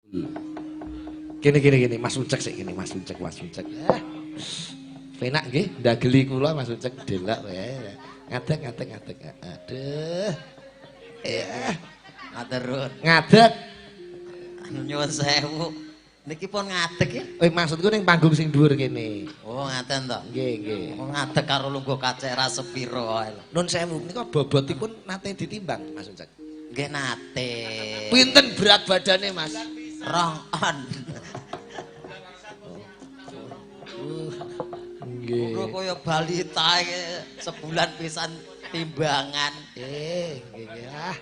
Gini, Mas Ucek sik gini, Mas Ucek. Penak nggih, ndageli kula Mas Ucek delok wae. Ngadeg. Aduh. Maturun. Ngadeg. Nyuwun sewu. Niki pun ngadeg ya? Maksudku ning panggung sing dhuwur kene. Oh, ngaten to. Nggih. Oh, ngadeg karo lungguh kacek ra sepiro wae lho. Nun sewu menika bobotipun nate ditimbang Mas Ucek. Nggih nate. Pinten berat badane Mas? 2 on. Nggih. Kulo kaya balita iki sebulan pisan timbangan. Nggih.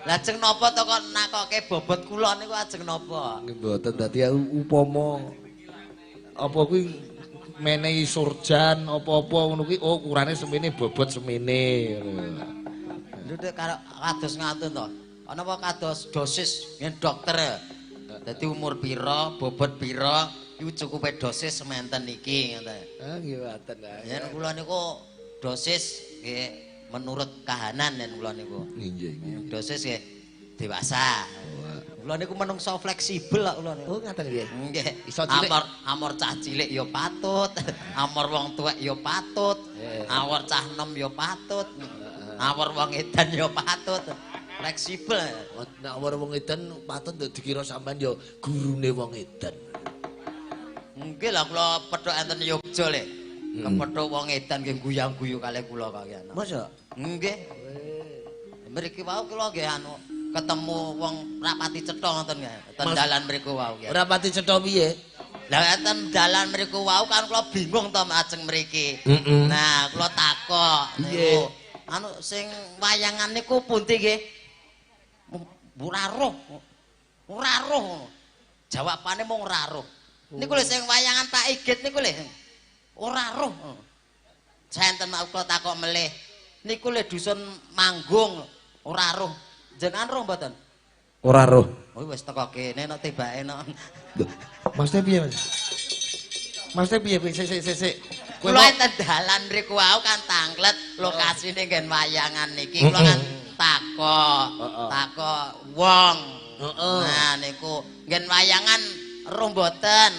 Lajeng napa to kok nakoke bobot kula niku ajeng napa? Nggih mboten dadi upama apa kuwi menehi surjan apa-apa ngono kuwi ukurane semene bobot semene ngono. Lho karo kados ngaten to. Ana apa kados dosis yen dokter. Dadi umur pira, bobot pira, iku cukupe dosis sementen iki ngoten. Ah nggih mboten. Yen kula niku dosis nggih menurut kahanan yen kula niku. Nggih. Dosis nggih dewasa. Kula niku menungso fleksibel kok kula niku. Oh ngaten nggih. Nggih. Iso cilik. Amor cah cilik ya patut, amor wong tuwek ya patut, awor cah enom ya patut, awor wong edan ya patut. Fleksibel. Nek awor wong edan patut dikira sampean ya gurune wong edan. Nggih lah kula pedhok enten Yogya le. Kepethuk wong edan nggih guyang-guyu kalih kula kaliyan. Masa? Nggih. Mriki wau kula nggih anu ketemu wong rapati cetha ngoten nggih. Ten dalan mriku wau nggih. Rapati cetha piye? Lah enten dalan mriku wau kan kula bingung to ajeng mriki. Nah, kula takok niku. Anu sing wayangan niku pundi nggih? Ora roh. Jawabane mung ora roh. Niku lho sing wayangan Pak Igit niku lho. Ora roh. Senten kula takok melih. Niku lho dusun manggung ora roh. Jenengan roh mboten? Ora roh. Oh wis teko kene nek tibake nek. Maksudnya piye, Mas? Maksudnya piye? Sik. Kula enten dalan mriku wau kan tanglet lokasine nggen wayangan niki. Kula kan takok wong. Nah niku nggen wayangan roh mboten.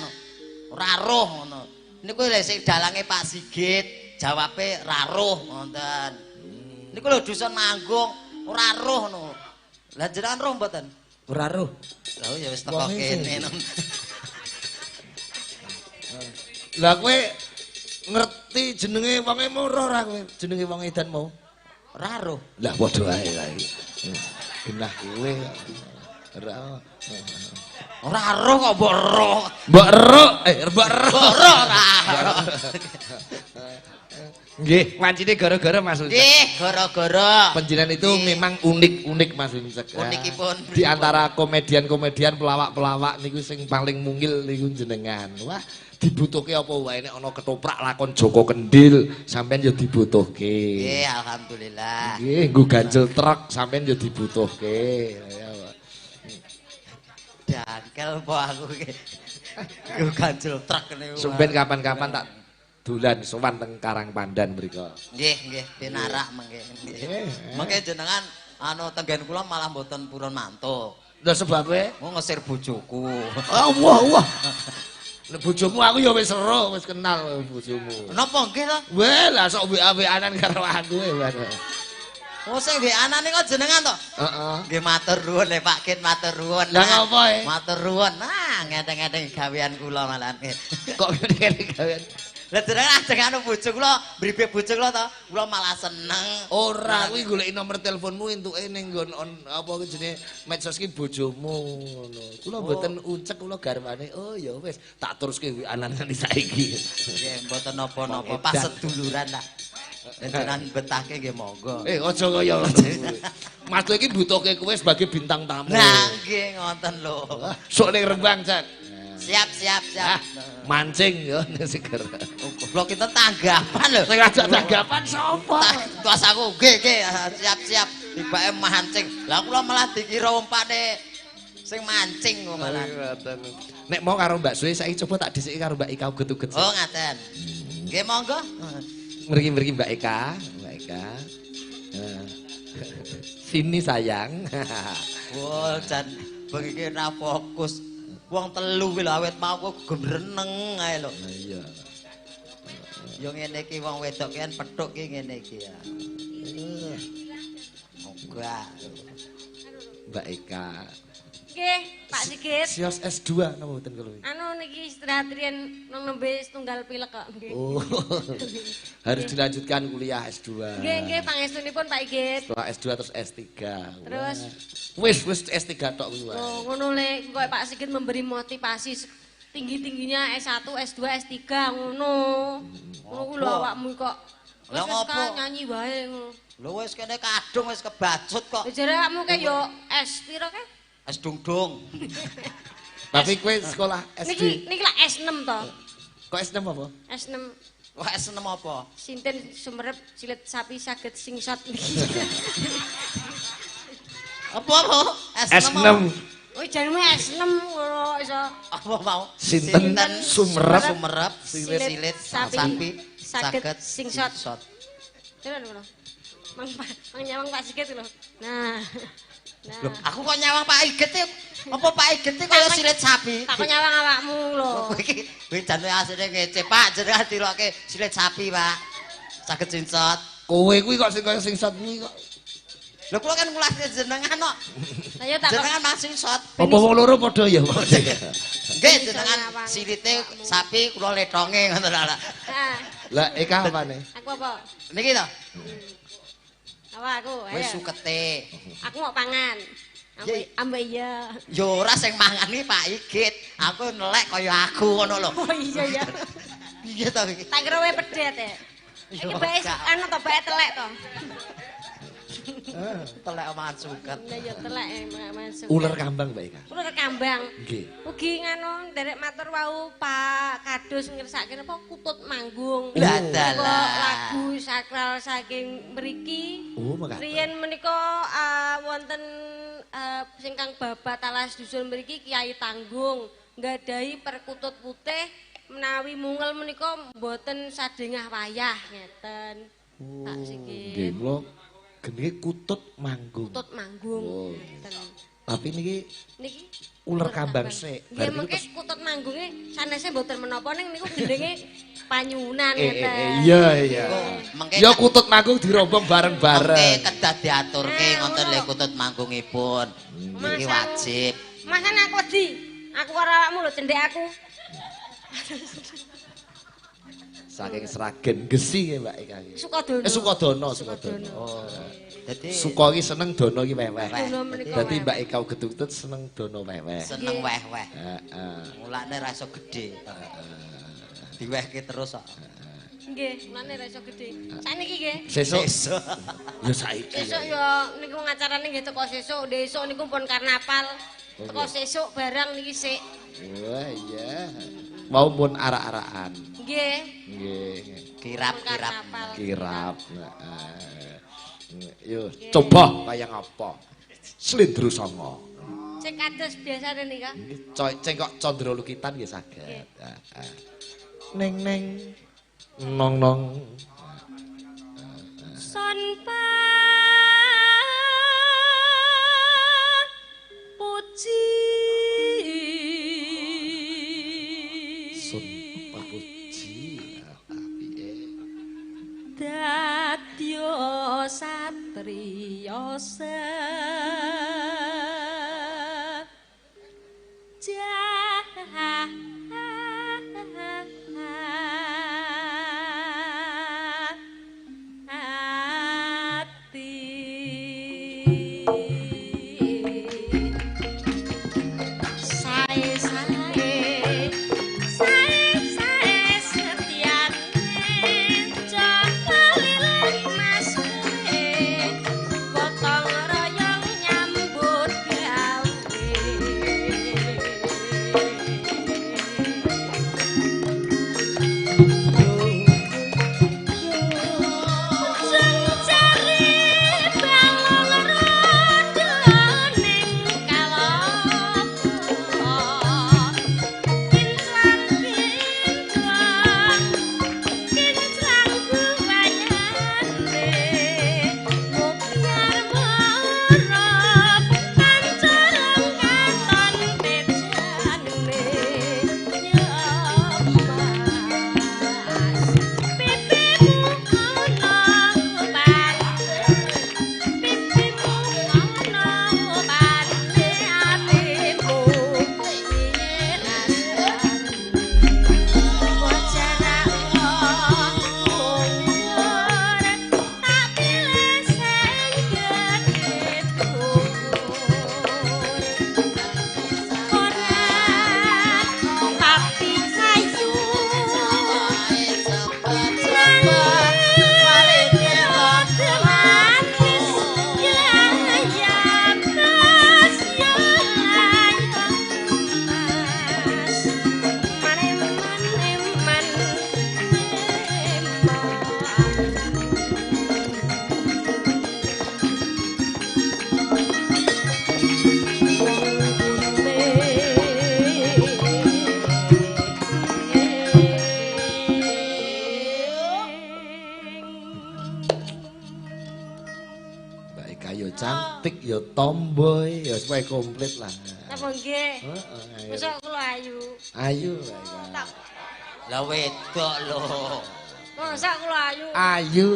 Ora roh ngono. Niku lho sing dalange Pak Sigit, jawabe ra roh ngoten. Niku lho dusun manggung ora roh ngono. Lah jenengan roh mboten? Ora roh. Lah ya wis teko kene. Lah kowe ngerti jenenge wonge ora ora kowe? Jenenge wong edan mau? Ora roh. Lah padha ae kae. Genah kowe ora. Ora roh kok mbok roh. Mbok roh Ora. Nggih, wancine gara-gara Mas Ucek. Nggih, gara-gara Panjenengan itu memang unik Mas Ucek. Unikipun Di antara komedian-komedian pelawak-pelawak niku sing paling mungil niku jenengan. Wah, dibutuhke apa wae nek ana ketoprak lakon Joko Kendil sampean ya dibutuhke. Nggih, alhamdulillah. Nggih, nggo ganjel truk sampean ya dibutuhke. Jangkel po aku iki. Nggo ganjel truk niku. Sampeyan kapan-kapan tak dolan sowan teng Karangpandan mriku. Nggih, pinarak mengke. Mengke jenengan anu tenggen kula malah mboten purun mantuk. Lha sebabe? Mau ngesir bojoku. Wah. Nek bojomu aku ya wis ero, wis kenal bojomu. Napa nggih to? Weh, lah sok WA-WA-anan karo aku Oh sing WA-anan niku jenengan to? Heeh. Nggih matur nuwun le Pak Kit, matur nuwun. Lah ngapa Matur nuwun. Nah, ngedeng-ngedeng gawean kula malah. Kok ngene gawean? Lah jenengan ajeng anu bojo kula, mribe bojo kula to, kula malah seneng. Ora, kuwi goleki nomor teleponmu entuke ning nggon apa jenenge medsos ki bojomu ngono. Kula mboten Ucek, kula garwane. Oh ya wis, tak teruske WA-anan nganti saiki. Nggih, mboten napa-napa, pas seduluran lah. Jenengan betahke nggih monggo. Aja kaya Mas kowe iki butuhke kowe sebagai bintang tamu. Nah, nggih ngoten lho. Sok ning Rembang, Cak. Siap. Mancing ya seger. Kula kita tanggapan lho. Sing ngajak tanggapan sapa? Tuas aku nggih, siap. Tibake mancing. Lah kula malah dikira umpane sing mancing kok malah. Nek mau karo Mbak Sue saiki coba tak dhisiki karo Mbak Eka uget-uget. Oh, ngaten. Nggih monggo. Mriki Mbak Eka. Sini sayang. Wah, jan bengi ra fokus. wong telu kuwi lho awet mau kok gendreneng ae lho. Iya. Yo ngene iki wong wedok kan pethuk ki ngene iki ya. Moga. Mbak Eka. Nggih, Pak Sigit. Sios S2 napa mboten kula? Anu niki istirahat riyen nang nembe setunggal pilek kok. Nggih. Oh. Harus dilanjutkan kuliah S2. Nggih, pangestunipun Pak Sigit. Setelah S2 terus S3. Terus Wis S3 tok kuwi wae. oh, ngono le kok Pak Sigit memberi motivasi tinggi-tingginya S1, S2, S3 ngono. Ngono ku lho awakmu kok. Lah Wis ngopo? nyanyi wae ngono. Lho wis kene kadung wis kebacut kok. Jare awakmu ke yo S piro ke? Es dung-dung. Tapi kowe sekolah SD. Niki lah S6 to. Kok S6 apa? S6 Wah es enem apa? sinten sumerep cilet sapi saged singsot niki. Apa? S6. Oh janemu S6 ngono iso. Apa mau? Sinten sumerep sumerep silit sapi saged saged singsot. Terus lho. Mang nyawang Pak Sigit lho. Nah. Loh, aku kok nyawang Pak Iget ya? Apa Pak Iget kaya silit sapi? Tak nyawang awakmu lho. Iki jane asline ngece Pak, jenengan dilokke silit sapi, Pak. Saged singsot. Kowe kuwi kok sing kaya singsot kuwi kok. Lho kula kan ngulas jenengan kok. Lah ya tak Jenengan mah singsot. Apa wong loro padha ya? Nggih, jenengan silite sapi kula letonge ngoten lho. Nah, Lah Eka apane? aku apa? Niki to. Apa aku? Wis Ayo. sukete. Aku mau pangan. Ambek iya. Yo ora sing mangan iki Pak Igit. Aku nelek kaya aku ngono lho. Oh iya ya. Piye to iki? Tak kira wae pedet ya. Iki bae anu to bae telek to. Telek omongan suket. Lah ya telek masuk. Ular kambang Mbak Eka. Ular kambang. Nggih. Ugi nganu nderek matur wau Pak Kadus ngersake napa kutut manggung. Lah Napa dalah. lagu sakral saking mriki. Oh, makaten. Riyen menika wonten singkang babat alas dusun mriki Kiai Tanggung nggadahi perkutut putih menawi mungel menika mboten sadengah wayah ngeten. Tak sikit. Nggih, kula genenge kutut manggung. Kutut manggung Oh. ngeten. Tapi niki Niki ular kambang sik. Nggih Bar niku mengke kutut manggunge sanese mboten menapa ning niku gendenge panyunan Eh, ngeten. iya iya. Mengke Ya kutut manggung dirombong Mengke bareng-bareng. kedah diaturke ngoten lho kutut manggungipun. Iki wajib. Masan aku di. Aku karo awakmu lho cendhek aku. Saking Sragen Gesi nggih Mbak Eka iki. Sukodono. Sukodono. Sukodono. Oh. Dadi Suko iki seneng dono iki weweh. Dono menika Dadi weweh. Mbak Eka getut seneng dono weweh. seneng weh-weh. Heeh. Mulane ra iso gedhe. Diwehke terus kok. Nggih, mulane ra iso gedhe. Saniki nggih. Sesuk Sesuk. ya saiki. Sesuk ya niku ngacarane nggih teko sesuk, besok niku pun karnaval. Teko sesuk barang niki sik. Wah iya. Mau pun arak-arakan. Nggih. Nggih. Kirap-kirap. Karnaval. Kirap. Heeh. Yo, coba kaya ngapa? Slendro songo. Sing kados biasane nika. Cengkok Condro Lukitan nggih saged. Heeh. Neng neng nong nong. Son puji Sun papuji. Piye? dadya satriya Gotong royong nyambut gawe ya tomboy, ya supaya komplit lah. Apa nggih? Heeh. Mosok kula ayu. Ayu. Lah wedok lho. Mosok kula ayu. Ayu.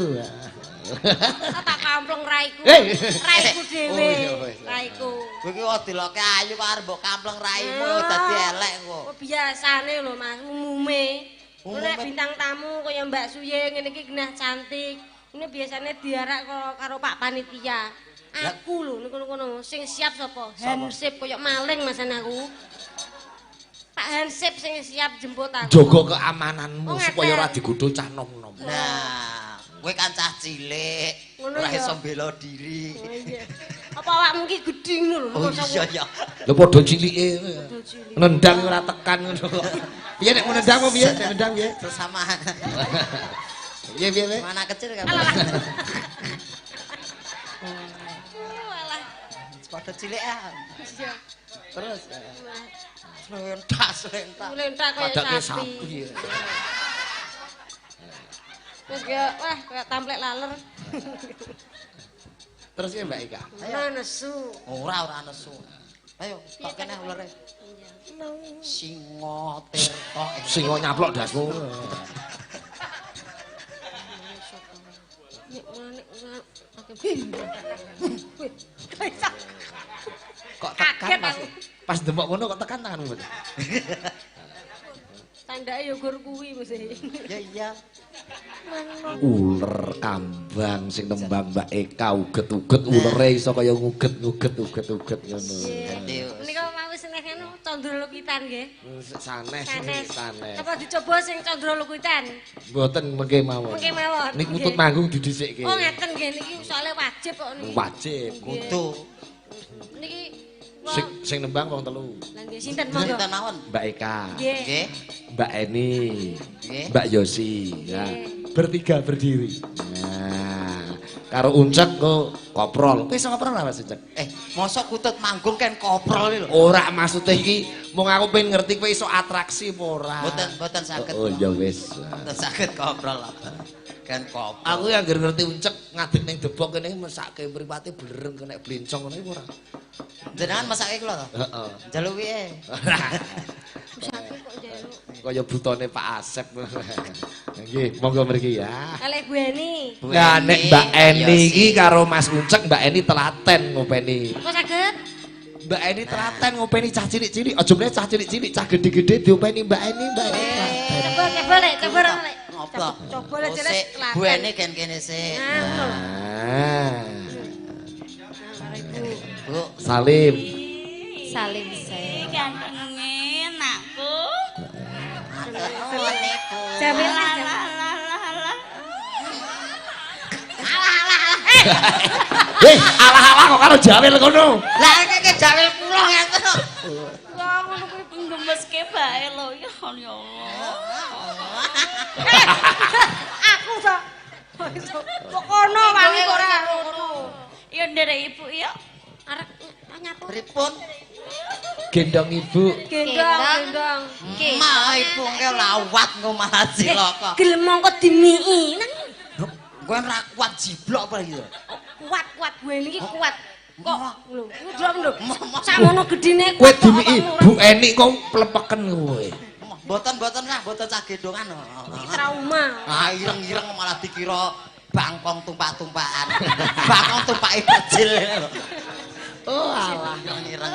Tak kampleng raiku. Hei. Raiku dhewe. Oh, iya, wis. Raiku. Kowe iki kok diloke ayu kok arep mbok kampleng raimu dadi elek kok. Oh biasane lho Mas, umume. Umume. Nek bintang tamu kaya Mbak Suye ngene iki genah cantik. Ini biasanya diarak karo Pak Panitia. Aku lho niku ngono sing siap sapa? Hansip kaya maling masane aku. Pak Hansip sing siap jemput aku. Jaga keamananmu Oh, supaya ora ngeten. digodho cah nom-nom. Nah, kowe kan cah cilik, Ngono ora ya. iso bela diri. Oh iya. Apa awakmu iki gedhe ngono lho. Oh iya ya. Lho padha cilike. Nendang ora tekan ngono kok. Piye nek nendang apa piye? Nek nendang piye? Bersamaan. Piye piye? Mana kecil kan? Alah. Alah. Padha cilik ah. Iya. Terus lentas. Lentak kaya Padake sapi. sapi. Terus kaya wah kaya tamplek laler. Terus ya Mbak Ika. Nah nesu. Ora nesu. Ayo, tok kene ulere. Singo tirta. Singo nyaplok dasmu. Nek manik Kok tekan Kaget pas aku. pas demok ngono kok tekan tanganmu mboten. tandake ya gur kuwi mesti. Ya iya. Uler kambang sing nembang Mbak Eka uget-uget ulere iso kaya nguget-nguget uget-uget ngono. Menika mau seneng anu candra-lukitan nggih. Sanes. Apa dicoba sing candra-lukitan? Mboten mengke mawon. Mengke mawon. Nik utut manggung didhisikke. Oh ngeten nggih niki soalnya wajib kok niki. Wajib. Kudu. Niki Sing nembang wong telu. Lah nggih sinten monggo? Sinten mawon? Mbak Eka, Nggih. Nggih. Mbak Eni, Nggih. Mbak Yosi. Ya, bertiga berdiri. Nah, karo Uncek kok koprol. Kowe iso koprol ora Mas Uncek? Mosok kutut manggung kan koprol iki lho. Ora maksudnya iki mung aku pengen ngerti kowe iso atraksi apa ora. Mboten saged. Oh ya wis. Mboten saged koprol. Kan koprol. Aku yang ngerti Uncek ngadeg ning debok kene mesake mripate blereng kena blincong ngono iku ora. Jenengan masake kula to? Heeh. Njaluk piye? Usake kok njaluk. Kaya butone Pak Asep. Nggih, monggo mriki ya. Kalih Bu Eni. Nah, nek Mbak Eni iki karo Mas Uncek, Mbak Eni telaten ngopeni. Kok saged? Mbak Eni telaten ngopeni cah cilik-cilik. Aja meneh cah cilik-cilik, cah gede-gede diopeni Mbak Eni, Mbak Eni. Coba Lek, coba Lek. Ngopo? Coba Lek jelas telaten. Bu Eni kan kene sik. Ah. Bu, Salim. Salim saya. Gantenge anakku. nuwun niku. Jamil Lah lah. lah lah lah lah. Hei, alah-alah kok karo Jamil ngono. Lah iki jawel kula ngeten kok. Wah, ngono kuwi penggemeske bae lho ya Allah. Aku to. Kok kono wani kok ora ngono. Ya nderek ibu ya. Arek nyapa? Pripun? Gendong ibu. Gendong. Ma ibu engke lawat engko malah cilaka. Gelem mongko dimii. Nang Kowe ora kuat jiblok apa iki lho. kuat gue niki kuat. Kok lho, ndrom lho. Samono gedine Kowe dimiki Bu Eni kok plepeken kowe. Mboten lah, mboten cah gendongan. Iki trauma. Ah ireng-ireng malah dikira bangkong tumpak-tumpakan. Bangkong tumpake kecil. Oh alah. Ireng-ireng.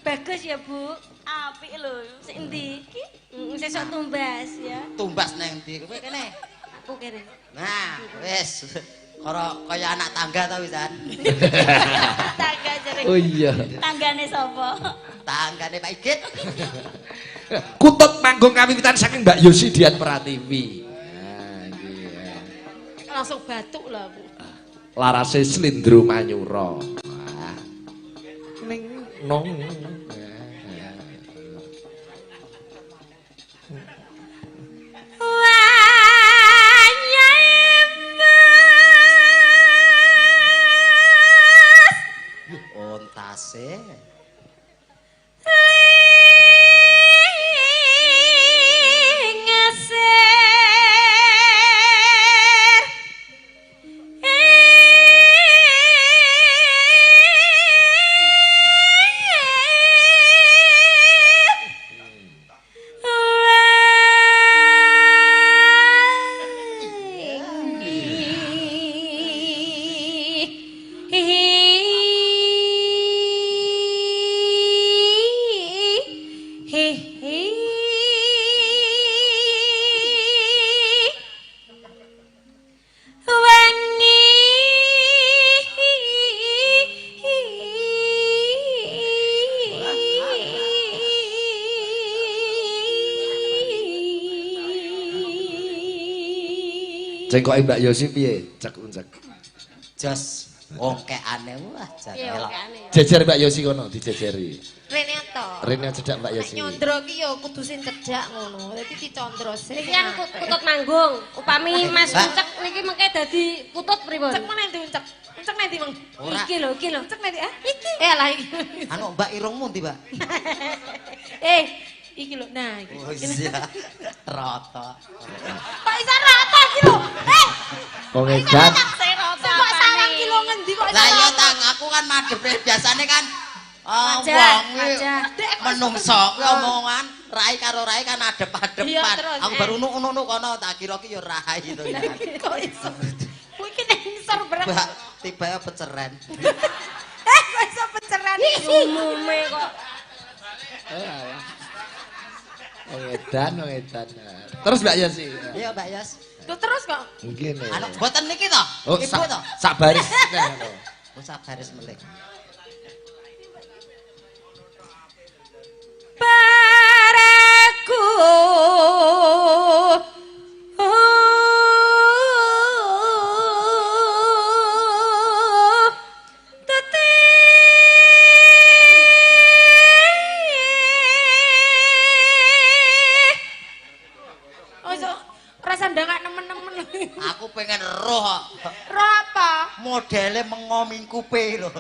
Bagus ya, Bu. Apik lho. Sik endi? Sesuk tumbas ya. Tumbas nang ndi? Kowe kene. Aku kene. Nah, wis. Kaya anak tangga ta wisan. Tangga jere. Oh iya. Tanggane sapa? Tanggane Pak Igit. Kutut manggung kawiwitan saking Mbak Yosi Dian Pratiwi. Nah, iki ya. Langsung batuk lah aku. Larase Slindro Manyura. Wah. Ning nong. Ontase. Cengkoke Mbak Yosi piye? Cek uncek. Jos wongkekane wah jan elok. Jejer Mbak Yosi kono dijejeri. Rene to. Rene cedhak Mbak Yosi. Nyondro ki ya kudu sing cedhak ngono. Dadi dicondro sik. Niki kan kutut manggung. Upami Mas Uncek niki mengke dadi kutut pripun? Uncek meneh ndi uncek? Uncek nanti Mang. Iki lho, iki lho. Uncek nanti iki. Lah iki. Anu Mbak irungmu ndi, Mbak? Iki lho. Nah, iki. Oh iya. Rata. Kok iso rata iki lho? Wong edan. Kok sarang ki lho ngendi kok iso? Lah iya tang, aku kan madhep biasane kan wong menungso kuwi omongan rai karo rai kan adep-adepan. Aku baru ngono kono tak kira ki ya rai to ya. Kok iso? Kuwi ki ning ngisor berat. Mbak, tiba peceren. Kok iso peceran iki? Umume kok. Wong edan. Terus Mbak Yosi. Iya Mbak Yos. Tuh terus kok. Mungkin. Anu mboten niki to? Oh, Ibu to? sak baris. Oh sak baris melih. Paraku rasa ndak nemen-nemen. Aku pengen roh. Roh apa? Modele mengomingkupe lho.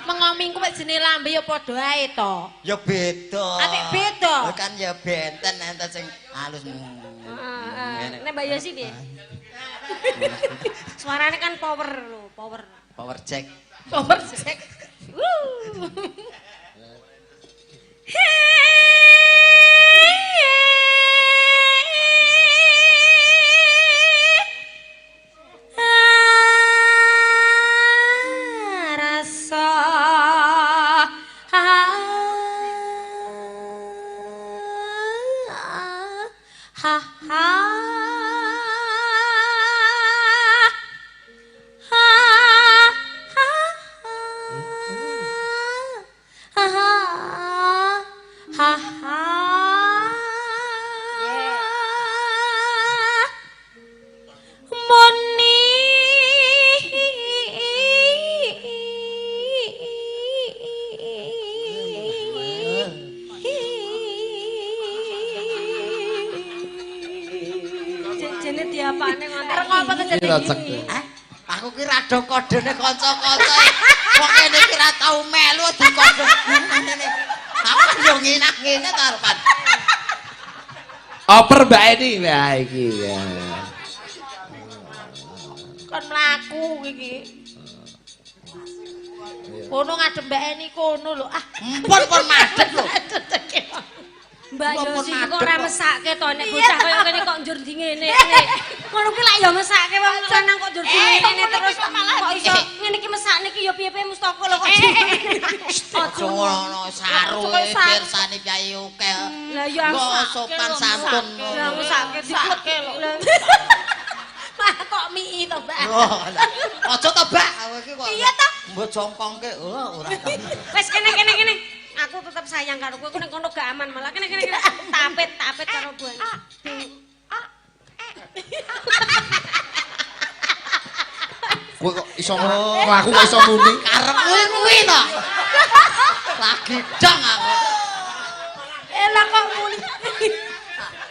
Mengomingku wis jenenge lambe ya padha ae to. Ya beda. Atik beda. Kan ya benten enten sing halus. Nek Mbak Yosi piye? Suarane kan power lho, power. Power check. Power check. Aku ki rada kodene kanca-kanca. Wong kene ki ra tau melu dikode ngene. Aku yo ngene to arepan. Oper Mbak Eni ya iki ya. Kon mlaku iki. Kono ngadep Mbak Eni kono lho. Empun madhep lho. Mbak Yosi kok ora mesake to nek bocah kaya ngene kok njur ndi ngene. Ngono ki lak ya mesake wong lanang kok njur ndi ngene terus kok iso ngene iki mesakne ki ya piye-piye mustaka lho kok. Aja ngono saru pirsani piye oke. Lah ya sopan santun. Lah mesake dikeke lho. Kok mie to, Mbak? Aja to, Mbak. Iki kok. Iya to. Mbok jongkongke. Oh, ora. Wis kene. Aku tetep sayang karo kowe, nek kono gak aman malah kene. Tapet karo buan. Kowe kok iso mlaku kok iso muni? Karep kuwi to. Lagi dang aku. Elah kok muni.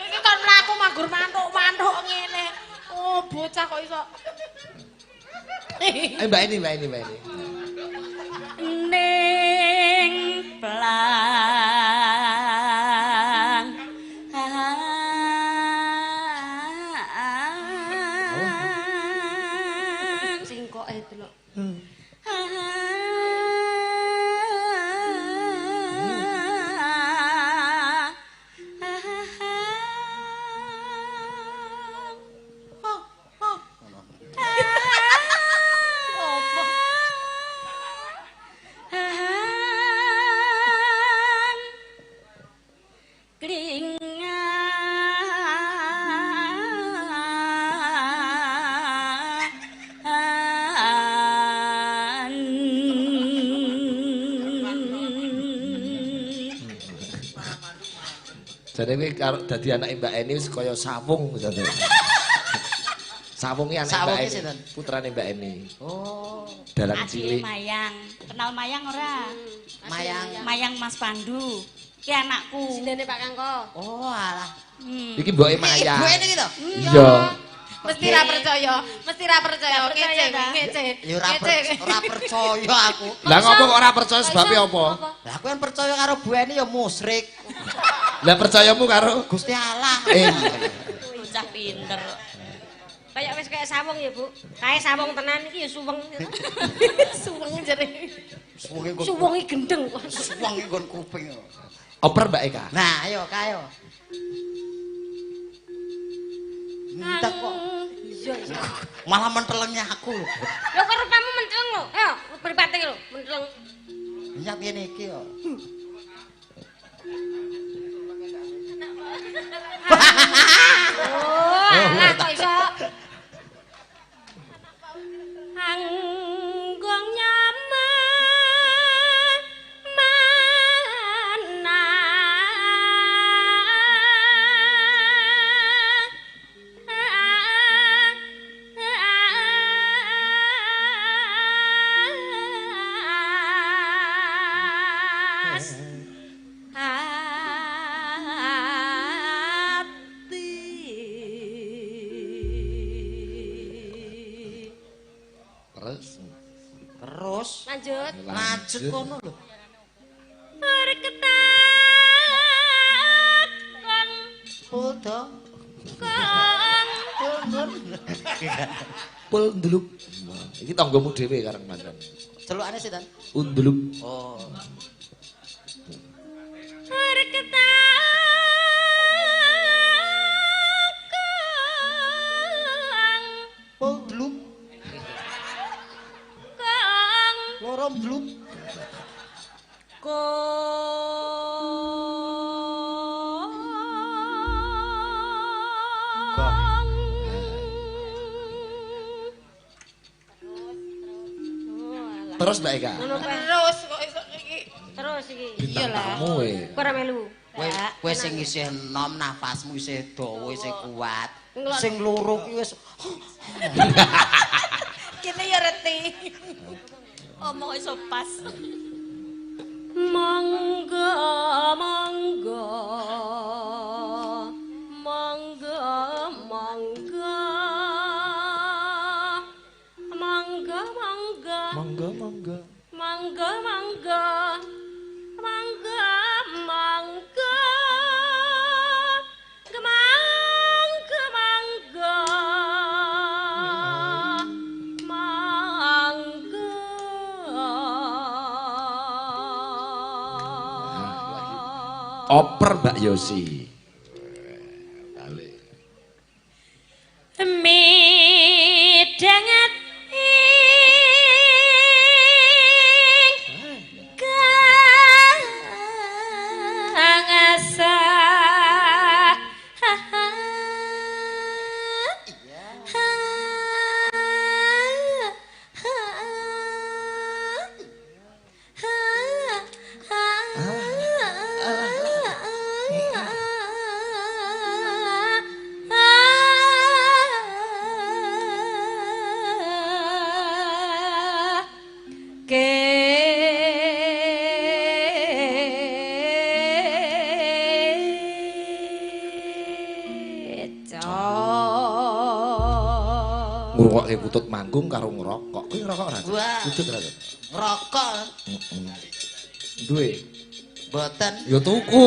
Iki kon mlaku magur mantuk ngene. Oh, bocah kok iso. Mbak Eni. Ning plang Sing kok delok. Jadi kowe karo dadi anake Mbak Eni wis kaya sawung jane. Sawunge anak Mbak Eni, putrane Mbak Eni. Oh, dalang cilik. Mayang. Kenal Mayang ora? Mayang Mas Pandu. Ki anakku. Sindene Pak Kangko. Oh, alah. Iki mboke Mayang. Ibu ini gitu. Iya. Mesti ra percaya, ngece. Ya ora percaya aku. Lah ngopo kok ora percaya sebabe apa? Lah aku kan percaya karo Bu Eni ya musyrik. Lah percayamu karo Gusti Allah. Bocah pinter. Kayak wis kayak sawung ya, Bu. Kae sawung tenan iki ya suweng. Suweng jere. Suwengi gendeng. Suwengi nggon kuping. oper Mbak Eka. Nah, ayo kayo. Entek kok. Iya, iya. Malah mentelengnya aku lho. Lho kok rupamu menteleng lho. Ayo, mripate lho, menteleng. Nyap ngene iki yo. Oh, alah kok iso. Anggong nyaman mana Terus lanjut kono lho. berketak kong Podo. kong Pul nduluk. Iki tanggamu dhewe karang mandan. Celukane setan. Unduluk. Oh. Pol bluk. Loro bluk. Terus Mbak Eka. Terus kok iso iki. terus iki. Bintang tamu Kok ora melu? Kowe sing isih enom nafasmu isih dawa isih kuat. Sing loro ki wis Kene ya reti. Omong iso pas. Mangga mangga mangga mangga mangga mangga Mangga mangga. mangga mangga mangga mangga gemangga mangga Oper Mbak Yosi. Balik. Midanget ing kang asah Ngrungokke kutut manggung karo ngerokok. Kowe ngerokok ora? Wah. Kutut ora? ngerokok. Duwe. Mboten. Ya tuku.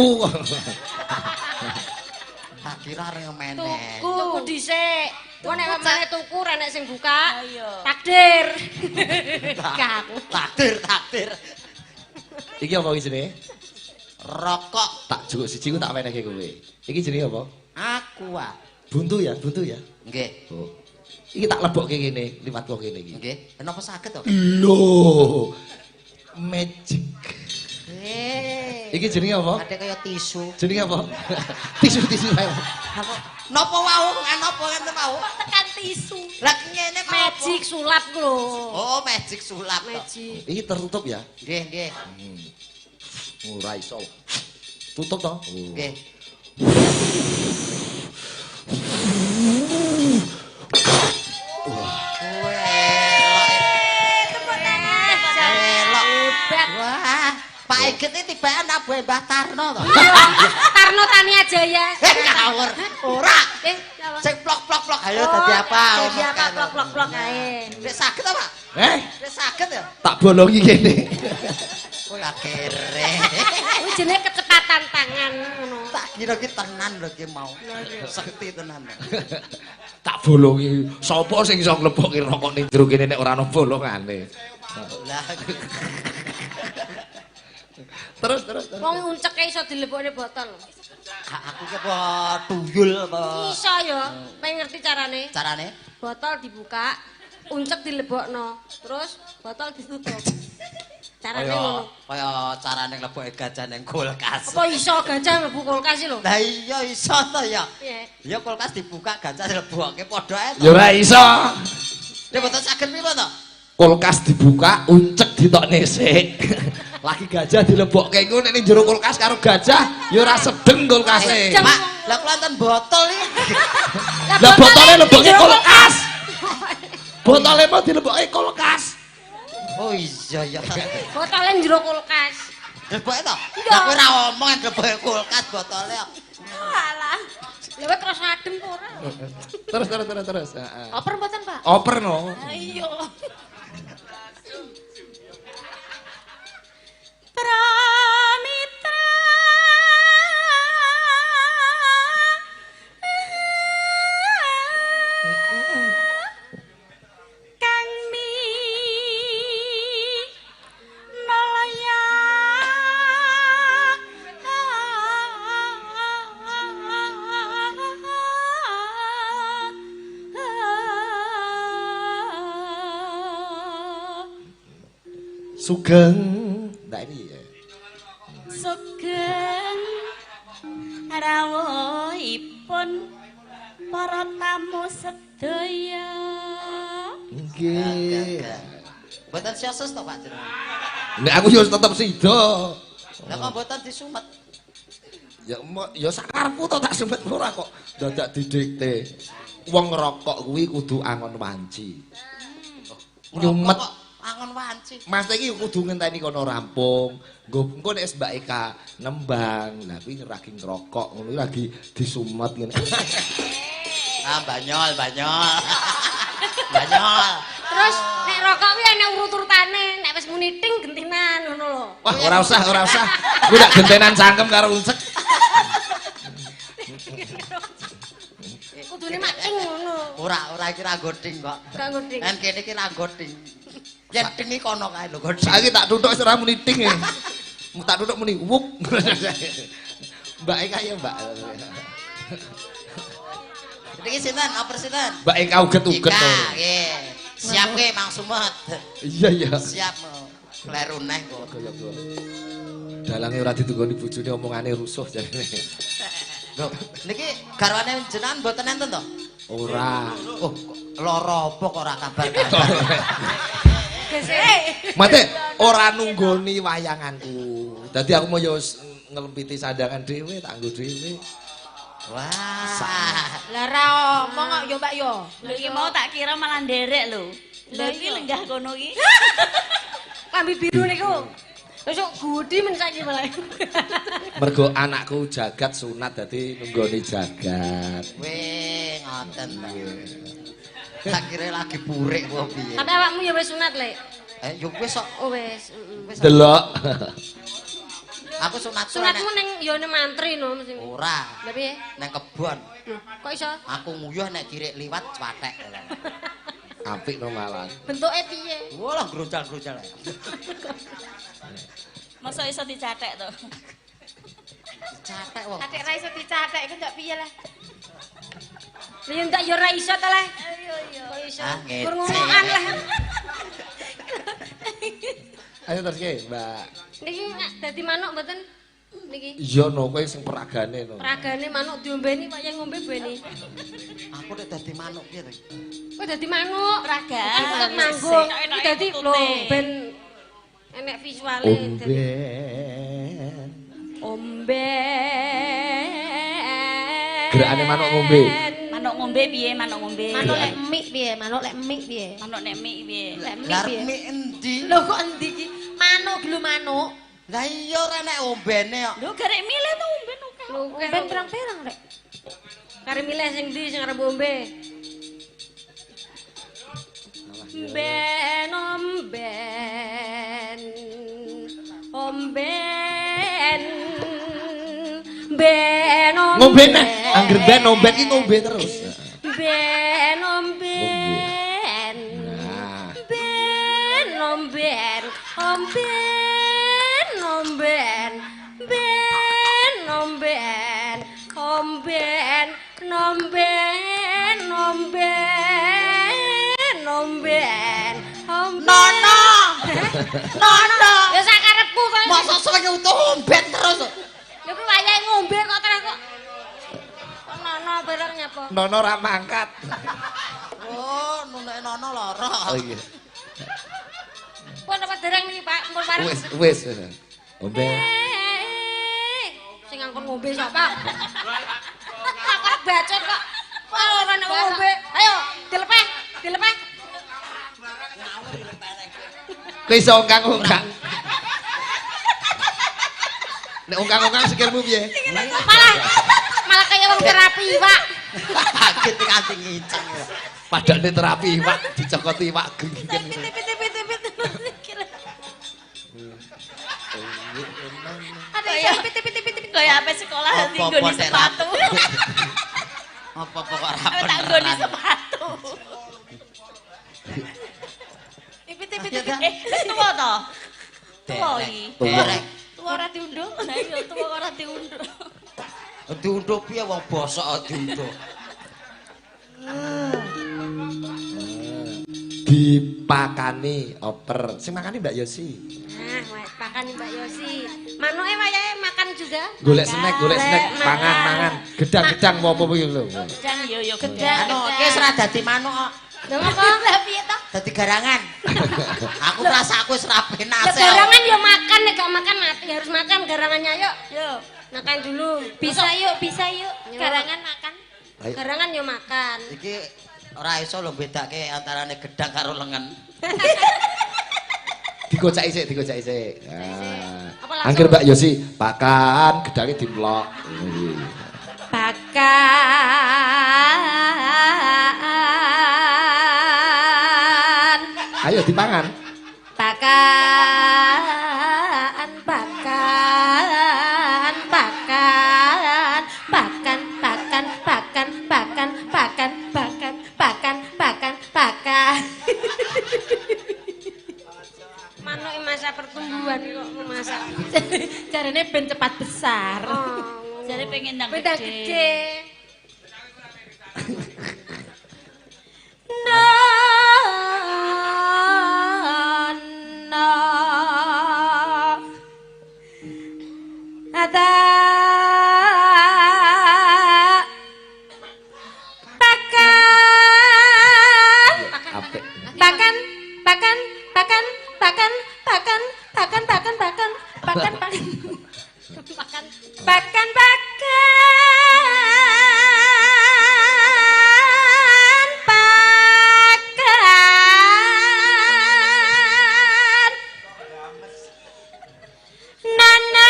Tak kira arep meneh. tuku dhisik. Kok nek meneh tuku ra nek sing buka. Ayo. Takdir. Kaku. Takdir. Iki apa iki jenenge? Rokok Tak jukuk siji ku tak wenehke kowe. Iki jenenge apa? aku ah. Buntu ya? Nggih. Oh. Iki tak lebokke kene, liwat kok kene iki. Nggih. Napa saged to? Lho. Magic. Iki jenenge apa? Kadek kaya tisu. Jenenge apa? Tisu-tisu ae. Napa wau? Napa ngene wau? Kok tekan tisu. Lah ngene kok. Magic sulap ku lho. Oh, magic sulap. Magic. Iki tertutup ya? Nggih, nggih. Ora iso. Tutup to? Nggih. Wah, Pak Iget iki tibaan abuhe Mbah Tarno to. Tarno Tania Jaya. Ngawur. Ora. Apa? Sing plok-plok-plok ayo dadi apa? Dadi apa plok-plok ae. Nek saged apa? Nek saged ya. Tak bolongi kene. Kowe akere. Kuwi jenenge kecepatan tangan ngono. Tak kira ki tenan lho ki mau. Sekti tenan. Tak bolongi. Sopo sing iso nglebokke rokok ning jero kene nek ora ana bolongane. Lah Terus. Wong unceke iso dilebokne botol. aku ki apa tuyul apa? Iso ya, pengen ngerti carane. Carane? Botol dibuka, uncek dilebokno, terus botol ditutup. Carane ngono. Kaya carane nglebokke gajah ning kulkas. Apa iso gajah mlebu kulkas iki lho? Lah iya iso to ya. Piye? Ya kulkas dibuka gajah dilebokke padha ae to. Ya ora iso. Nek boten saged piye to? Kulkas dibuka, uncek ditokne sik. Lagi gajah dilebokke iku nek ning jero kulkas karo gajah ya ora sedeng kulkase. Mak, lah kula enten botol iki. Lah botole lebokke kulkas. Botole mau dilebokke kulkas. Oh iya ya. Botole njero kulkas. Lebokke to? Iya. Lah kowe ora omong lebokke kulkas botole. Alah. Lha wis terus adem kok ora. Terus. Heeh. Oper mboten, Pak? Oper no. Ayo. Pramitra kang minolaya Sugeng. Ndak ini ya. sugeng rawuhipun para tamu sedaya. Nggih. Mboten siosos to Pak jenengan. Nek aku yo tetep sida. Lah kok mboten disumet? Ya sakarepku to tak sempet ora kok dadak didikte. Wong ngerokok kuwi kudu angon wanci. Nyumet Kok angon wanci. Mas iki kudu ngenteni kono rampung. Engko nek Mbak Eka nembang, lah kuwi ragi ngerokok ngono lagi disumet ngene. Ah banyol. Banyol. Terus nek rokok kuwi ana urut-urutane, nek wis muni ting gentinan ngono lho. Wah, ora usah. Kuwi tak gentenan cangkem karo uncek. Kudune mating ngono. Ora iki ra godhing kok. Gak ngerti. Kan kene iki ra godhing. Yen tingi kono kae lho godhing. Saiki tak tutuk wis ora muni ting e. Tak tutuk muni wuk. Mbak Eka ya, Mbak. Iki sinten? Oper sinten? Mbak Eka uget-uget to. Nggih. Siap nggih Mang Sumet. Iya. Siap kleru neh kok. Dalange ora ditunggoni bojone omongane rusuh jarene. Lho, niki garwane jenengan mboten enten to? Ora. Oh, lara apa kok ora kabar? Mate ora nunggoni wayanganku. Dadi aku mau yo ngelempiti sandangan dhewe, tak nggo dhewe. Wah. Lah ra omong kok yo Mbak yo. Lho iki mau tak kira malah nderek lho. Lha iki lenggah kono iki. Lambi biru niku. Wis kok gudi men saiki malah. Mergo anakku jagat sunat dadi nunggoni jagat. Weh, ngoten ta. Tak kira lagi purik kok piye. Tapi awakmu ya wis sunat, Lek. Yo wis kok. Oh wis, Delok. Aku sunat Sunatmu ning ya ning mantri no mesti. ora. Lah piye? Nang kebon. Loh, kok iso? Aku nguyuh nek kirik liwat cwathek. Apik no malah. Bentuke piye? Walah grujal-grujal. Masa iso dicathek to? Cathek wong. Adik ra iso dicathek iku ndak piye lah. Lah ya ndak ya ora iso ta, Le. Ayo. Kok iso? Ah, ngece. Gur ngomongan lah. Ayo terus ke, Mbak. Niki dadi manuk mboten? niki. Iya no, kowe sing peragane no. Peragane manuk diombeni wayah ngombe beni. Aku nek dadi manuk piye to? Kok dadi manuk? Peragaan. Ikut manggung. Enak-enak Dadi ikut lho teh. ben enek visuale. Omben. Omben. Gerakane manuk ngombe. Manuk ngombe piye? Manuk ngombe. Manuk lek mik piye? Manuk lek mik piye? Manuk nek mik piye? Lek mik Lah piye? mik endi? Lho kok endi iki? Manuk glu manuk. Lah iya ora nek ombene kok. Lho garek milih to umben oke. Lho Ben pirang-pirang rek. kare milih sing ndi sing arep ombe. Ben omben. Omben. Ben omben. Ngombe nek angger ben omben iki ngombe terus. Ben omben. Nah. Ben omben. Omben omben. Ben omben. Omben omben omben omben. Nono. Nono. Ya sakarepku kok. Mosok senenge utuh ombet terus. Lha kuwi wayahe ngombe kok terus kok. Kok nono bareng nyapa? Nono ra mangkat. Oh, nunek nono lara. Oh iya. Pun apa dereng iki, Pak? Pun bareng. Wis. Omben. Sing ngangkon ngombe sapa? Aku arep bacot kok. Ora nek ngombe. Ayo, dilepeh, dilepeh. Kowe iso ungkang-ungkang. Nek ungkang-ungkang sikilmu piye? Malah kaya wong terapi, Pak. Kaget nganti nginceng. Padane terapi iwak dicokoti iwak genggen. Kaya apa sekolah nanti Apa-apa nggoni nek sepatu. Apa-apa kok ora Tak nggoni beneran. sepatu. Tipit-tipit. Tuwa to? Tuwa iki. Derek. Tuwa ora diundhuh. Lah iya tuwa ora diundhuh. Diundhuh piye wong bosok diundhuh. Dipakani oper. Sing makani Mbak Yosi. Nah, pakan Mbak Yosi. Manuke wayahe makan juga. Golek snack. Mangan. Gedang-gedang mau apa iki lho. Gedang yo Gedang. Anu iki wis ora dadi manuk kok. Lha apa? Lah piye to? Dadi garangan. Aku merasa aku wis rapi Ya nase. garangan ya makan, nek gak makan mati. Harus makan garangannya yuk. Yuk, makan dulu. Bisa yuk. Yuk. Garangan makan. Ayo. Garangan ya makan. Iki ora iso lho bedake antarane gedang karo lengen. Digocaki sik. Nah. Apa langsung? Angger Mbak Yosi, pakan gedange dimlok. Pakan. Ayo dipangan. Pakan. Manuk masa pertumbuhan kok memasak. Carane ben cepat besar. Oh, Jadi pengen ndang beda gede. gede. No. Ada Apik. Nana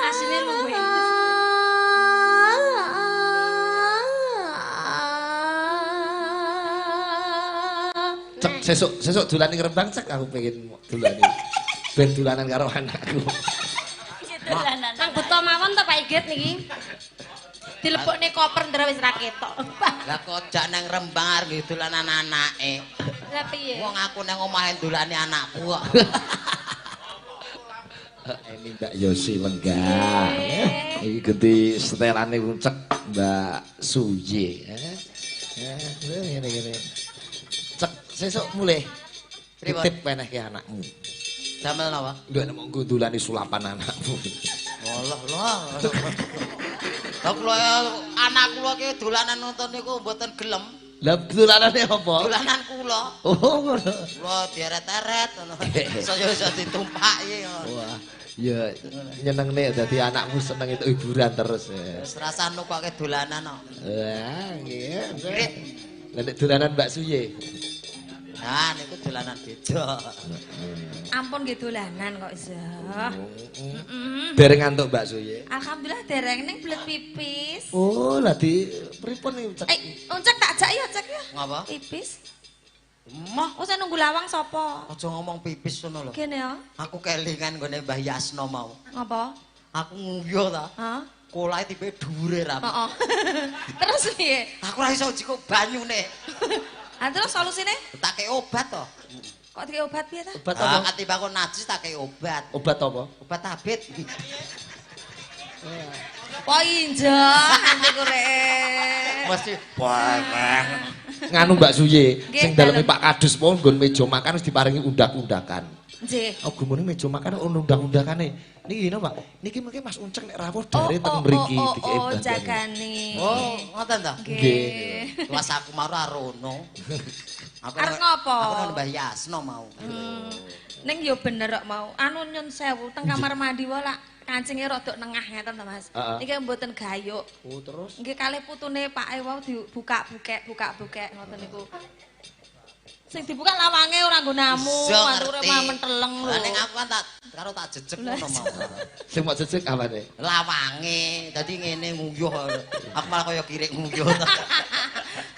asine luwe. Cek sesuk dolani Rembang cek aku pengen dolani. Ben dolanan karo anakku. Dolanan. Kang beto mawon to Pak Igit niki. Dilepokne koper ndra wis ra ketok. Lah kok jak nang Rembang arep dolanan anake. Lah piye? Wong aku nang omahe dolani anakku kok. Ini Mbak Yosi lenggah. Iki ganti setelane ucek Mbak Suye. Ngene. Cek sesuk mulih. Pripun? Titip meneh ke anakmu. Damel napa? Ndak nek monggo dolani sulapan anakmu. Allah lah. Lah kula anak kula ki dolanan nonton niku mboten gelem. Lah dolanane apa? Dolanan kula. Oh ngono. Kula dieret-eret ngono. Saya iso ditumpaki. Wah, ya nyenengne dadi anakmu seneng itu hiburan terus. Wis rasane kok dolanan kok. Wah, nggih. Irit. Lah nek dolanan Mbak Suye. Nah, niku dolanan beda. Ampun nggih dolanan kok iso. Dereng ngantuk Mbak Suye. Alhamdulillah dereng ning belet pipis. Oh, lah di pripun iki? Uncek tak jak ya, Cek ya. Ngapa? Pipis. Mah, Oh, saya nunggu lawang sapa? aja ngomong pipis ngono lho. Kene ya. Aku kelingan nggone Mbah Yasno mau. Ngapa? Aku nguyu ta. Hah? Kolae tipe dhuwure ra. Heeh. Terus piye? Aku ora iso jiko banyune. Ah terus solusine? Tak kei obat to. Kok dikei obat piye ta? Obat Ah, apa? ketimbang aku najis tak kei obat. Obat apa? Obat tabit. Oh injek nanti kurek. Mesti banget. Nganu Mbak Suye, Nggih, sing daleme dalem. Pak Kadus mau nggon meja makan wis diparingi undak-undakan. Nggih. Oh, gumune meja makan ono undang-undangane. Niki ngene, Pak. Niki mengke Mas Unceng nek rawuh dari teng mriki dikei Oh, bagian. jagani. Oh, ngoten to. Nggih. Luas aku mau arono. Aku Arep ngopo? Aku nang Mbah Yasno mau. Ning yo bener kok mau. Anu nyun sewu teng kamar mandi wae lak kancinge rada nengah ngeten to, Mas. Heeh. Niki mboten gayuk. Oh, terus Nggih kalih putune Pak E wau dibuka-bukek ngoten niku. Sing dibuka lawange ora nggo namu, Iso ature ngerti. mah menteleng lho. Lah ning aku kan tak karo tak jejeg ngono mau. sing mau jejeg apane? Lawange, dadi ngene nguyuh. Aku malah kaya kirik nguyuh.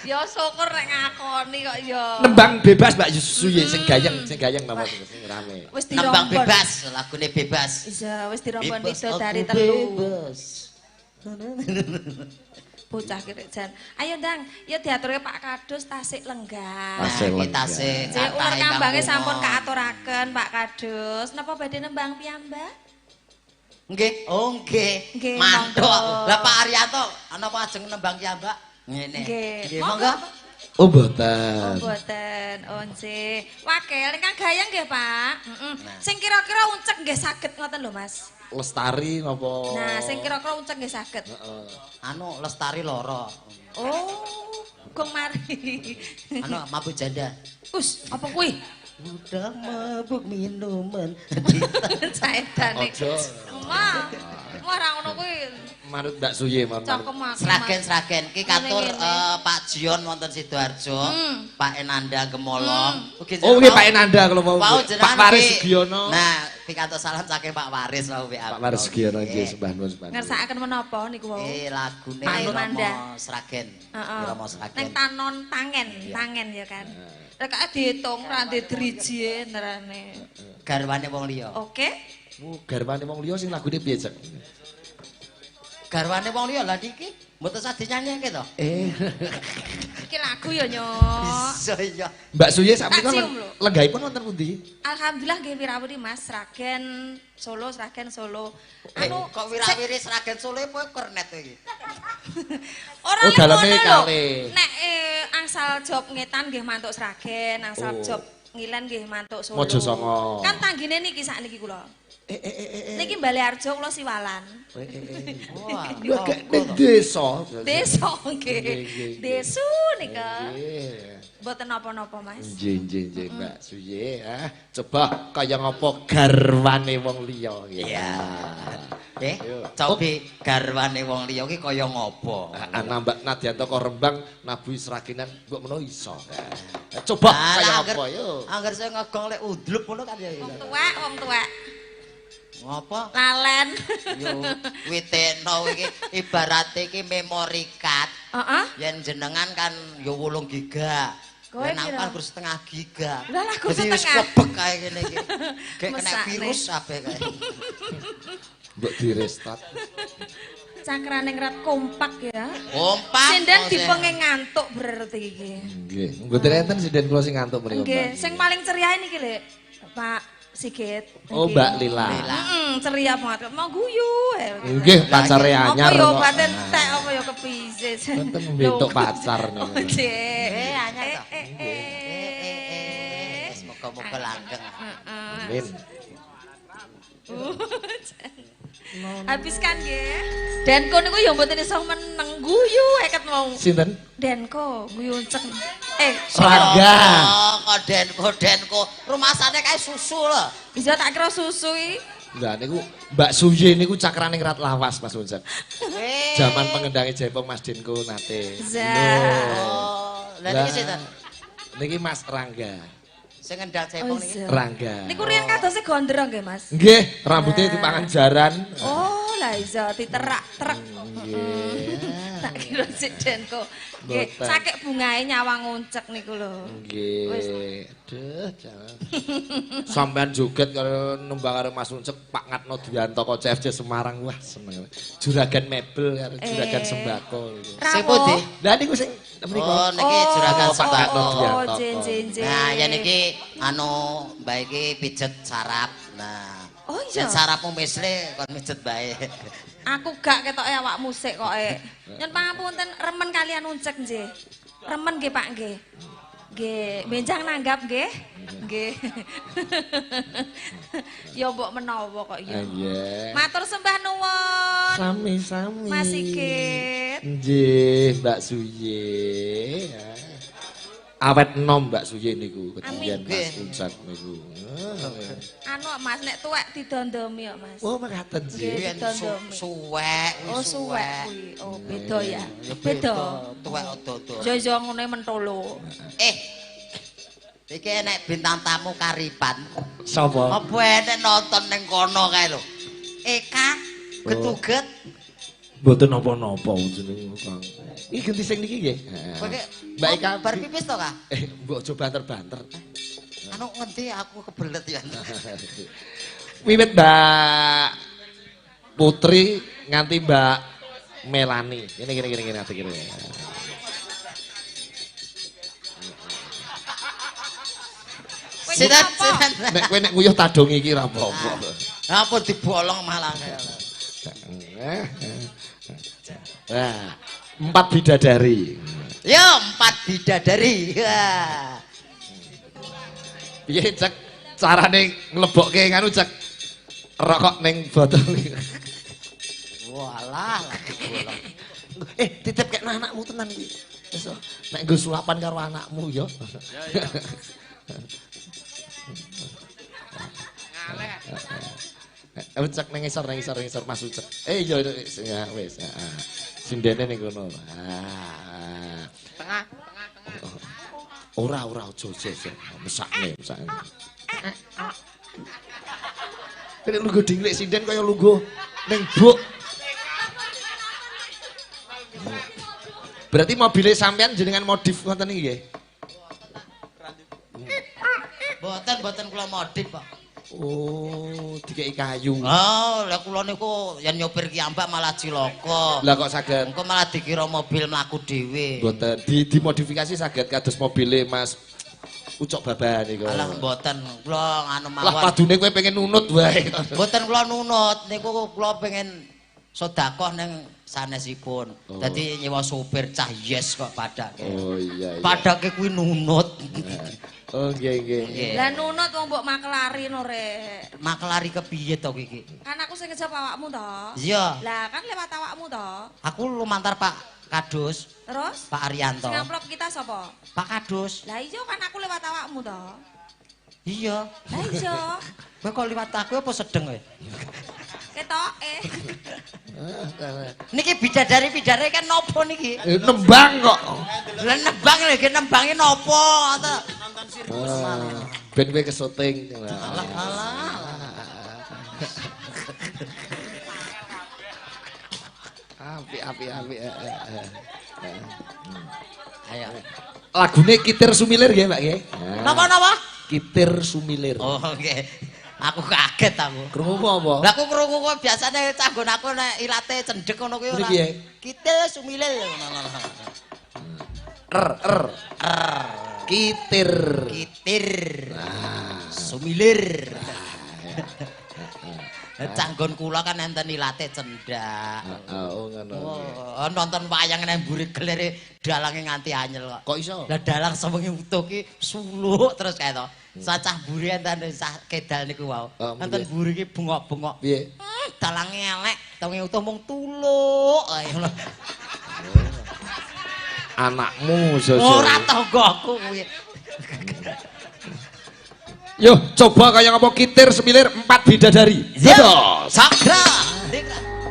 Ya syukur nek ngakoni kok ya. Nembang bebas Mbak Suye sing gayeng napa sing rame. Wis Nembang dirombon. bebas, lagune bebas. Iya, wis dirombon Bebas, dari aku telu. bebas. Bocah kirek jan. Ayo Ndang, ya diaturke Pak Kadus tasik lenggah. Tasik Nah, lenggah. kita sih. Cek ular kambange sampun kaaturaken Pak Kadus. Napa badhe nembang piyambak? Nggih, oh nggih. Nggih, Mantuk. monggo. Lah Pak Ariyanto, ana apa ajeng nembang piyambak? Ngene. Nggih. Monggo. Oh, Oh, mboten. mboten. Oh, nggih. Wakil ingkang gayeng nggih, Pak. Sing kira-kira uncek nggih saged ngoten lho, Mas. Lestari napa? Nah, sing kira-kira uncek nggih saged. Anu Lestari loro. Oh, gong mari. Anu mabuk janda. Us, apa kuwi? Udah mabuk minuman. Saedan iki. Ojo. Wah, ora ngono kuwi. Manut Mbak Suye mawon. Cangkem aku. Sragen ki katur Ngene-ngene. Pak Jion wonten Sidoarjo, Pak Enanda Gemolong. Ugi Oh, nggih Pak Enanda kalau mau. Wau Pak jenengan Waris ki- Sugiono. Nah, pikantuk salam saking Pak Waris wau WA. Pak Waris Sugiono nggih sembah nuwun sembah. Ngersakaken menapa niku wau? Lagune Pak Enanda. Romo Sragen. Heeh. Romo Sragen. Ning tanon tangen ya kan. Lek kok diitung ra ndek driji nerane. Garwane wong liya. Oke. Oh, garwane wong liya sing lagune piye, Cek? Garwane wong liya lah niki mboten sadhe nyanyake to. Iki lagu ya, Nyok. Bisa iya. Mbak Suye sakmenika Tak cium lho. lenggahipun wonten pundi? Alhamdulillah nggih wirawiri Mas, Sragen Solo. Anu Kok wirawiri Sragen Solo kowe kornet iki. ora Oh, lek daleme ngono lho. kalih. Nek angsal job ngetan nggih mantuk Sragen, angsal Oh. job ngilen nggih mantuk Solo. Mojosongo. Kan tanggine niki sakniki kula. Niki Bale Arjo kula Siwalan. Wah, Lha gak ning desa. Desa nggih. Nggih. Desu nika. Nggih. Mboten napa-napa Mas. Nggih, Mbak Suye. Coba kaya ngapa garwane wong liya. Iya. Ayo. Cobi garwane wong liya ki kaya ngopo? Nambah Nadianto kok Rembang nabuhi Sragenan mbok menawa iso. Coba kaya ngapa yo. Angger saya ngegong lek udlup ngono kan ya. Wong tuwek. Ngopo? Lalen. Yo witekno iki ibarate iki memory card. Heeh. Yen jenengan kan yo 8 giga. Kowe Yen aku piro? kan kurang setengah giga. Lah, lah, kok Jadi wis setengah? kebek kae ngene iki. Kayak kena Mesakne. virus kabeh kae. Mbok di restart. Cakrane ngrat kompak ya. Kompak. Sinden kok, dipenge ngantuk berarti iki. Nggih. Mboten enten sinden kula sing ngantuk mriku, Nggih, Mbak. sing paling ceria niki lho, Pak Sigit. Oh, Niki. Mbak Lila. Ceria banget. Mau guyu. Nggih, pacare anyar. Apa ya kok. obatnya entek apa ya kepiye. Enten mbentuk pacar niku. Nggih. anyar to. Semoga-moga langgeng. Amin. Habiskan nggih. Denko niku ya mboten iso meneng guyu eket mau. Sinten? Denko guyu uncek. Rangga. Oh, kok Denko. Rumasane kae susu lho. Bisa tak kira susu iki. Lah niku Mbak Suye niku cakraning Rat Lawas Mas Uncen. Zaman pengendange Jaipong Mas Denko nate. Oh, lha niki sinten? Niki Mas Rangga. Sing ngendal Jaipong niki. Rangga. Niku riyen kadose gondrong nggih, Mas? Nggih, rambutnya dipangan jaran. Oh, lah iya diterak-terek. Nggih. Tak kira sik Denko. Nggih, Mboten. sakek bungae nyawang uncek niku lho. Nggih. Duh, jangan. Sampean joget karo nembang karo Mas Uncek Pak Ngatno Dwianto kok CFC Semarang. Wah, seneng. Juragan mebel karo juragan sembako gitu. Sing pundi? Lah niku sing mriko. Oh, niki juragan Pak Ngatno sembako. Dwianto. Jen. Nah, ya niki Mbak iki pijet sarap. Nah, Oh iya. sarapmu misle kon mijet bae. Aku gak ketoke awak musik kok Nyun pangapunten remen kalian uncek nggih. Remen nggih Pak nggih. Nggih, benjang nanggap nggih. Nggih. Ya mbok menawa kok ya. Nggih. Matur sembah nuwun. Sami-sami. Mas Sigit. Nggih, Mbak Suye. Awet enom Mbak Suye niku ketinggian Amin. Mas Uncek niku. Anu Mas nek tuwek didondomi kok Mas. Oh, mekaten sih. Nggih. Biyen suwek. Oh suwek kuwi. Oh beda ya. Beda. Tuwek odo-odo. Jojo ngene mentolo. Iki enek bintang tamu karipan. Sapa? Apa enek nonton ning kono kae lho. Eka getuget. Mboten napa-napa jenenge Kang. Iki ganti sing niki nggih. Kowe ki Mbak Eka bar pipis to, Kak? mbok coba banter-banter. Anu ngendi aku kebelet ya. Wiwit Mbak Putri nganti Mbak Melani. Ini ati kene. Sinten? Nek kowe nek nguyuh tadong iki ra apa-apa. Apa dibolong malah. Nah, 4 bidadari. Yo, 4 bidadari. Piye cek carane nglebokke nganu cek rokok ning botol. Walah, bolong. Titip kek anakmu tenan iki. Wis nek nggo sulapan karo anakmu ya. Ya. Ngaleh. Cek nang ngisor Mas Ucek. Iya ya wis. Sindene ning kono. Tengah. Ora aja. Mesakne. Nek lungguh dinglik sinden kaya lungguh ning buk. Berarti mobilnya sampean jenengan modif ngoten iki nggih? Boten kula modif, Pak. Oh, dikeki kayu. Oh, lah kula niku yen nyopir kiambak malah cilaka. Lah kok saged Engko malah dikira mobil mlaku dhewe. mboten dimodifikasi saged kados mobile Mas Ucok Baban niku. Alah mboten, kula anu Lah mawon. padune kowe pengen nunut wae. Mboten kula nunut, niku kula pengen sedekah ning sanesipun. Dadi nyewa sopir cah yes kok padake. Oh iya. Padake kuwi nunut. Oh nggih. Lah nunut wong mbok makelari no rek. Makelari kepiye to iki? Kan aku sing ngejap awakmu to. Iya, Lah kan lewat awakmu to. aku lumantar Pak Kadus, Terus Pak Arianto. sing amplop kita sapa? Pak Kadus. Lah iya kan aku lewat awakmu to. Iya. Lah iya. Kowe kok liwat aku apa sedeng kowe? Ketoke. Niki bidadari kan nopo niki? Nembang kok. Lah nembang lho iki nembange nopo? Nonton sirkus malah. Ben kowe kesuting. Alah. Api. Ayo. Lagune Kitir Sumilir nggih, Mbak nggih. Napa? Kitir Sumilir. Oh, nggih. Aku kaget aku. Krungu apa? Lah aku krungu kok biasane canggon aku nek ilate cendhek ngono kuwi ora. Niki ya? Kita sumilil. Kitir. Sumilir. Canggon kula kan enten ilate cendak. Oh ngono. Oh, nonton wayang nang mburi gelere dalange nganti anyel kok. Kok iso? Lah dalang sewengi utuh ki suluk terus kae to. Sacah mburi enten sah kedal niku wau. Enten mburi ki bengok-bengok. Piye? dalange elek, tangi utuh mung tuluk ae ngono. Anakmu Zozo. Ora tanggoku kuwi. Yo, coba kaya ngapa kitir semilir 4 bidadari. Yo, sakra.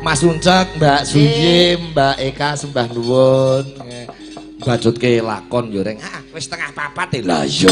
Mas Uncek, Mbak Suyi, Mbak Eka sembah nuwun. Bajutke lakon yo reng. Ah, wis tengah 4 lha yo.